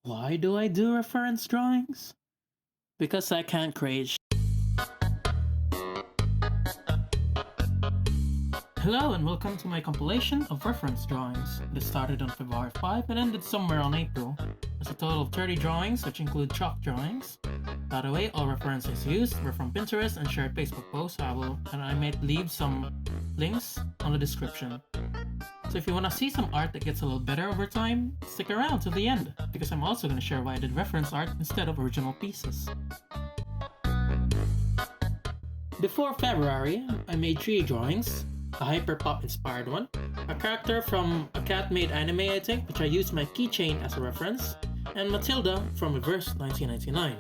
Why do I do reference drawings? Because I can't create. Hello and welcome to my compilation of reference drawings. This started on February 5 and ended somewhere on April. There's a total of 30 drawings, which include chalk drawings. By the way, all references used were from Pinterest and shared Facebook posts, and I might leave some links on the description. So if you want to see some art that gets a little better over time, stick around to the end, because I'm also going to share why I did reference art instead of original pieces. Before February, I made 3 drawings. A Hyperpop inspired one, a character from a cat-made anime I think, which I used my keychain as a reference, and Matilda from Reverse 1999.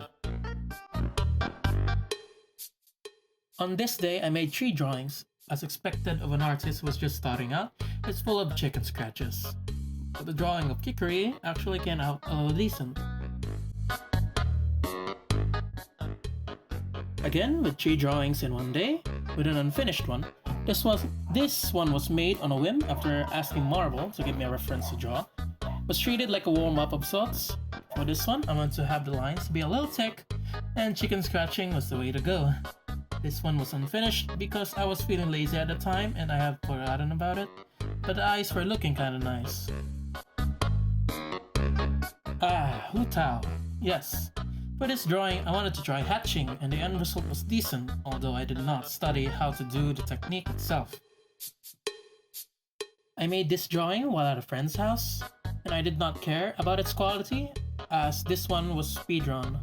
On this day, I made 3 drawings. As expected of an artist who was just starting out, it's full of chicken scratches. But the drawing of Kikuri actually came out a little decent. Again, with 3 drawings in one day, with an unfinished one. This one was made on a whim after asking Marvel to give me a reference to draw. Was treated like a warm-up of sorts. For this one, I wanted to have the lines be a little thick, and chicken scratching was the way to go. This one was unfinished because I was feeling lazy at the time and I have forgotten about it, but the eyes were looking kinda nice. Hu Tao. Yes. For this drawing, I wanted to try hatching, and the end result was decent, although I did not study how to do the technique itself. I made this drawing while at a friend's house, and I did not care about its quality, as this one was speedrun.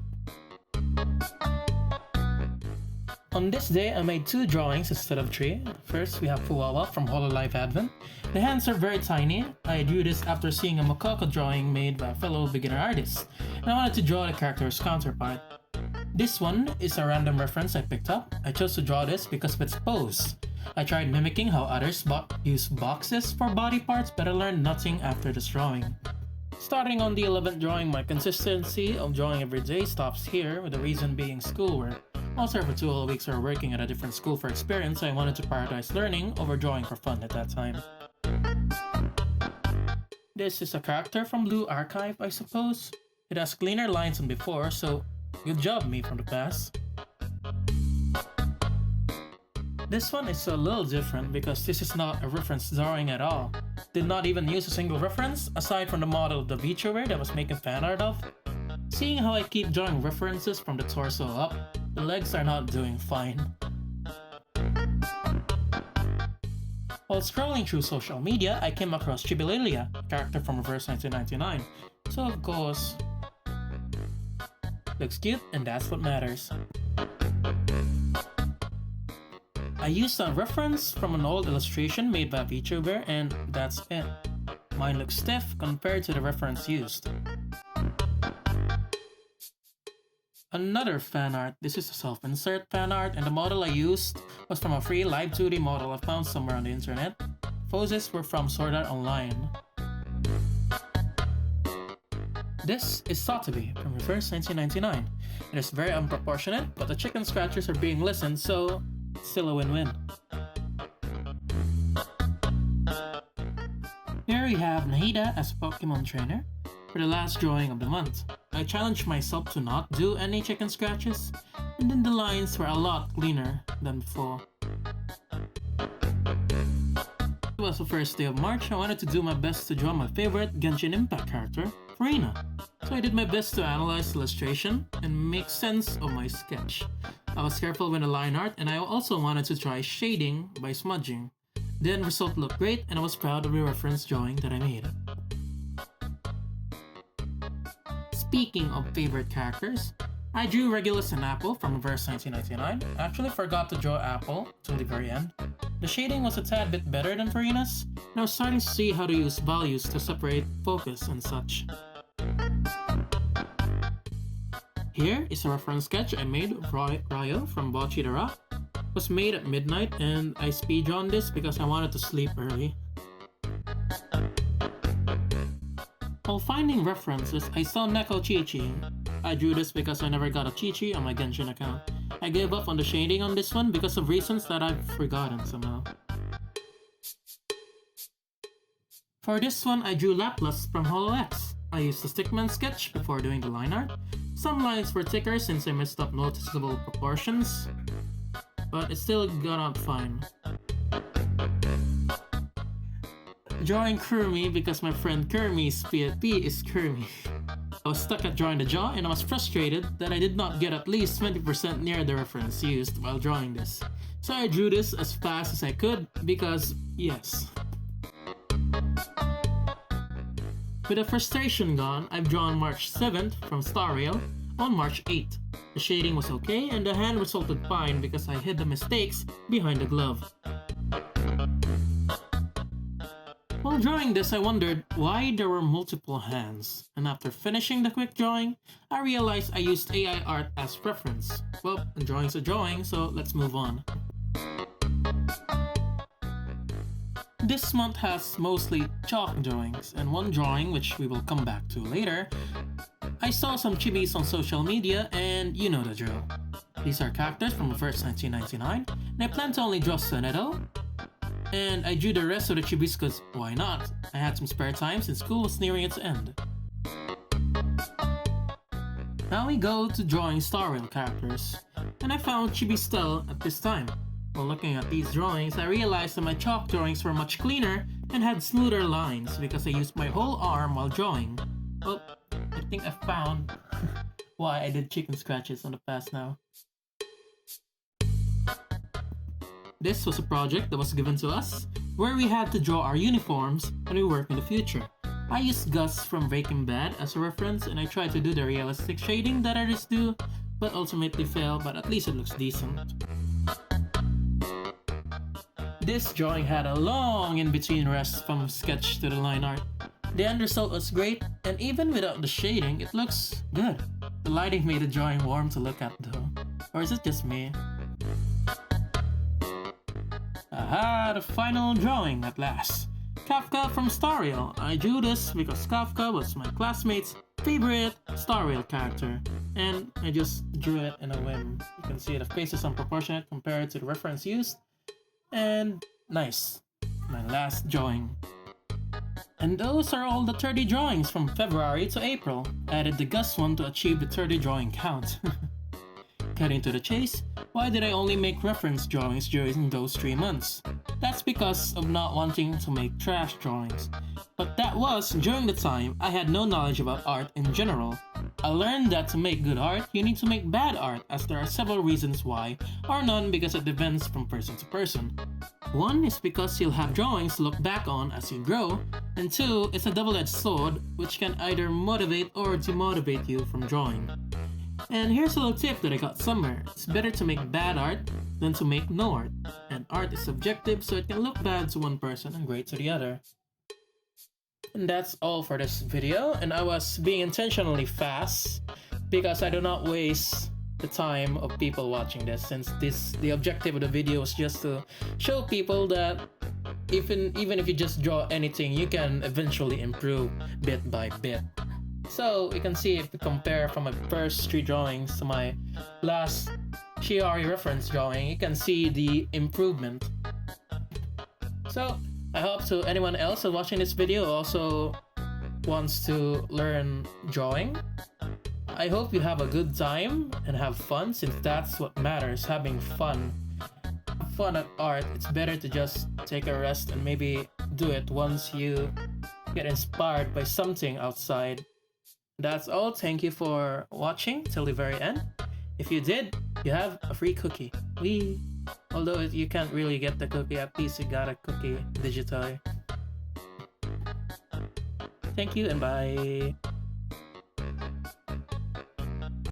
On this day, I made 2 drawings instead of 3. First, we have Fuwawa from Hololive Advent. The hands are very tiny. I drew this after seeing a Makoko drawing made by a fellow beginner artist, and I wanted to draw the character's counterpart. This one is a random reference I picked up. I chose to draw this because of its pose. I tried mimicking how others use boxes for body parts, but I learned nothing after this drawing. Starting on the 11th drawing, my consistency of drawing every day stops here, with the reason being schoolwork. Also, for 2 whole weeks we were working at a different school for experience, so I wanted to prioritize learning over drawing for fun at that time. This is a character from Blue Archive, I suppose. It has cleaner lines than before, so good job me from the past. This one is a little different because this is not a reference drawing at all. Did not even use a single reference, aside from the model of the VTuber that was making fan art of. Seeing how I keep drawing references from the torso up, the legs are not doing fine. While scrolling through social media, I came across Chibililia, a character from Reverse 1999. So of course, looks cute and that's what matters. I used a reference from an old illustration made by a VTuber and that's it. Mine looks stiff compared to the reference used. Another fan art. This is a self-insert fan art, and the model I used was from a free Live 2D model I found somewhere on the internet. Poses were from Sword Art Online. This is Sotheby from Reverse 1999. It is very unproportionate, but the chicken scratches are being listened, so still a win-win. Here we have Nahida as a Pokemon trainer. For the last drawing of the month, I challenged myself to not do any chicken scratches, and then the lines were a lot cleaner than before. It was the first day of March. I wanted to do my best to draw my favorite Genshin Impact character, Furina. So I did my best to analyze the illustration and make sense of my sketch. I was careful with the line art, and I also wanted to try shading by smudging. The end result looked great, and I was proud of the reference drawing that I made. Speaking of favorite characters, I drew Regulus and Apple from Reverse 1999. I actually forgot to draw Apple till the very end. The shading was a tad bit better than Furina's, and I was starting to see how to use values to separate focus and such. Here is a reference sketch I made of Ryo from Bocchi the Rock. It was made at midnight and I speedrun this because I wanted to sleep early. While finding references, I saw Neko Chi-Chi. I drew this because I never got a Chi-Chi on my Genshin account. I gave up on the shading on this one because of reasons that I've forgotten somehow. For this one, I drew Laplas from Holo X. I used the stickman sketch before doing the line art. Some lines were thicker since I messed up noticeable proportions, but it still got out fine. Drawing Kurumi because my friend Kurmi's PFP is Kurmi. I was stuck at drawing the jaw and I was frustrated that I did not get at least 20% near the reference used while drawing this. So I drew this as fast as I could because, yes. With the frustration gone, I've drawn March 7th from Star Rail on March 8th. The shading was okay and the hand resulted fine because I hid the mistakes behind the glove. While drawing this, I wondered why there were multiple hands, and after finishing the quick drawing, I realized I used AI art as reference. Well, a drawing's a drawing, so let's move on. This month has mostly chalk drawings, and one drawing, which we will come back to later, I saw some chibis on social media, and you know the drill. These are characters from the first 1999, and I plan to only draw Senedo, and I drew the rest of the chibis because why not? I had some spare time since school was nearing its end. Now we go to drawing Star Rail characters, and I found Chibi Style at this time. While looking at these drawings, I realized that my chalk drawings were much cleaner and had smoother lines because I used my whole arm while drawing. Well, I think I found why I did chicken scratches on the past now. This was a project that was given to us, where we had to draw our uniforms when we work in the future. I used Gus from Breaking Bad as a reference and I tried to do the realistic shading that artists do, but ultimately failed, but at least it looks decent. This drawing had a long in-between rest from sketch to the line art. The end result was great, and even without the shading, it looks good. The lighting made the drawing warm to look at though. Or is it just me? Aha, the final drawing at last. Kafka from Star Rail. I drew this because Kafka was my classmate's favorite Star Rail character, and I just drew it in a whim. You can see the face is unproportionate compared to the reference used, and nice. My last drawing. And those are all the 30 drawings from February to April. I added the Gus one to achieve the 30 drawing count. Cutting to the chase, why did I only make reference drawings during those 3 months? That's because of not wanting to make trash drawings. But that was during the time I had no knowledge about art in general. I learned that to make good art, you need to make bad art, as there are several reasons why, or none because it depends from person to person. One is because you'll have drawings to look back on as you grow, and two, it's a double-edged sword which can either motivate or demotivate you from drawing. And here's a little tip that I got somewhere. It's better to make bad art than to make no art. And art is subjective, so it can look bad to one person and great to the other. And that's all for this video, and I was being intentionally fast because I do not waste the time of people watching this, since the objective of the video was just to show people that even if you just draw anything, you can eventually improve bit by bit. So you can see, if you compare from my first 3 drawings to my last Chiari reference drawing, you can see the improvement. So I hope to anyone else who's watching this video also wants to learn drawing. I hope you have a good time and have fun, since that's what matters, having fun. Have fun at art. It's better to just take a rest and maybe do it once you get inspired by something outside. That's all. Thank you for watching till the very end. If you did, you have a free cookie. Although you can't really get the cookie, at least you got a cookie digitally. Thank you and bye.